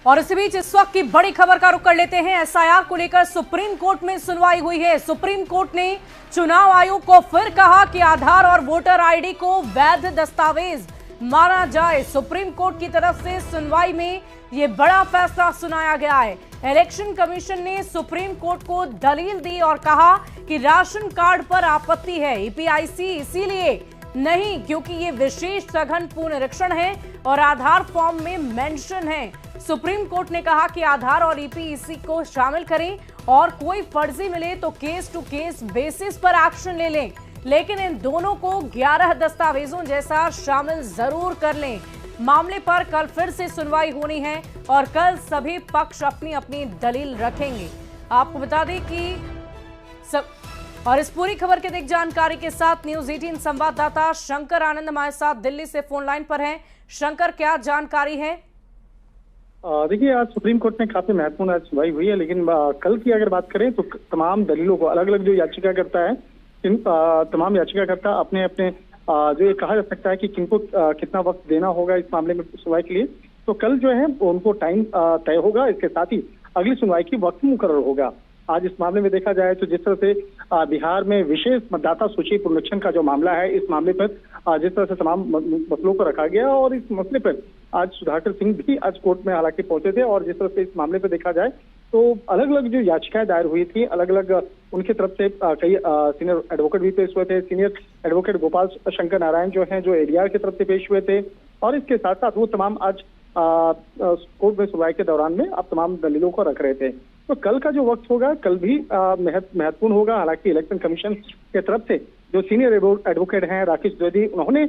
और इसी बीच इस वक्त की बड़ी खबर का रुख कर लेते हैं। एसआईआर को लेकर सुप्रीम कोर्ट में सुनवाई हुई है। सुप्रीम कोर्ट ने चुनाव आयोग को फिर कहा कि आधार और वोटर आईडी को वैध दस्तावेज माना जाए। सुप्रीम कोर्ट की तरफ से सुनवाई में यह बड़ा फैसला सुनाया गया है। इलेक्शन कमीशन ने सुप्रीम कोर्ट को दलील दी और कहा कि राशन कार्ड पर आपत्ति है, ईपीआईसी इसीलिए नहीं क्योंकि ये विशेष सघन पुनरीक्षण है और आधार फॉर्म में मेंशन है। सुप्रीम कोर्ट ने कहा कि आधार और ईपीआईसी को शामिल करें और कोई फर्जी मिले तो केस टू केस बेसिस पर एक्शन ले लें, लेकिन इन दोनों को 11 दस्तावेजों जैसा शामिल जरूर कर लें। मामले पर कल फिर से सुनवाई होनी है और कल सभी पक्ष अपनी अपनी दलील रखेंगे। आपको बता दें कि और इस पूरी खबर के अधिक जानकारी के साथ न्यूज 18 संवाददाता शंकर आनंद हमारे साथ दिल्ली से फोन लाइन पर हैं। शंकर, क्या जानकारी है? देखिए, आज सुप्रीम कोर्ट में काफी महत्वपूर्ण सुनवाई हुई है, लेकिन कल की अगर बात करें तो तमाम दलीलों को अलग अलग जो याचिकाकर्ता है, इन तमाम याचिकाकर्ता अपने अपने जो ये कहा जा सकता है कि किनको कितना वक्त देना होगा इस मामले में सुनवाई के लिए, तो कल जो है उनको टाइम तय होगा। इसके साथ ही अगली सुनवाई की वक्त मुकर्रर होगा। आज इस मामले में देखा जाए तो जिस तरह से बिहार में विशेष मतदाता सूची पुनरीक्षण का जो मामला है, इस मामले पर जिस तरह से तमाम मसलों को रखा गया और इस मसले पर आज सुधाकर सिंह भी आज कोर्ट में हालांकि पहुंचे थे और जिस तरह से इस मामले पर देखा जाए तो अलग अलग जो याचिकाएं दायर हुई थी, अलग अलग उनकी तरफ से कई सीनियर एडवोकेट भी पेश हुए थे। सीनियर एडवोकेट गोपाल शंकर नारायण जो हैं जो एडीआर की तरफ से पेश हुए थे और इसके साथ साथ वो तमाम आज कोर्ट में सुनवाई के दौरान में आप तमाम दलीलों को रख रहे थे। तो कल का जो वक्त होगा कल भी महत्वपूर्ण होगा। हालांकि इलेक्शन कमीशन के तरफ से जो सीनियर एडवोकेट हैं राकेश द्विवेदी, उन्होंने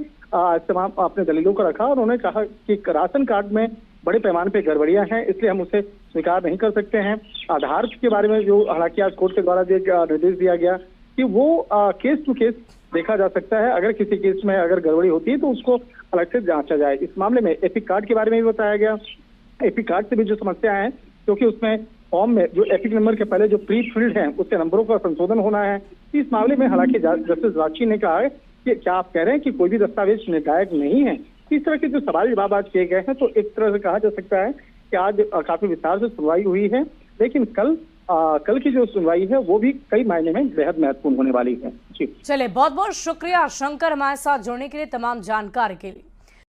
तमाम अपने दलीलों को रखा और उन्होंने कहा कि राशन कार्ड में बड़े पैमाने पे गड़बड़ियां हैं, इसलिए हम उसे स्वीकार नहीं कर सकते हैं। आधार के बारे में जो हालांकि आज कोर्ट के द्वारा निर्देश दिया गया कि वो केस टू केस देखा जा सकता है, अगर किसी केस में अगर गड़बड़ी होती है तो उसको अलग से जांचा जाए। इस मामले में एपिक कार्ड के बारे में भी बताया गया। एपिक कार्ड से भी जो समस्या है, क्योंकि उसमें फॉर्म में जो एपिक नंबर के पहले जो प्री फील्ड है उसके नंबरों का संशोधन होना है। इस मामले में हालांकि जस्टिस राची ने कहा है कि क्या आप कह रहे हैं कि कोई भी दस्तावेज निर्णायक नहीं है? इस तरह के जो सवाल जवाब आज किए गए हैं, तो एक तरह से कहा जा सकता है कि आज काफी विस्तार से सुनवाई हुई है, लेकिन कल की जो सुनवाई है वो भी कई मायने में बेहद महत्वपूर्ण होने वाली है। जी चले, बहुत बहुत शुक्रिया शंकर हमारे साथ जुड़ने के लिए, तमाम जानकारी के लिए।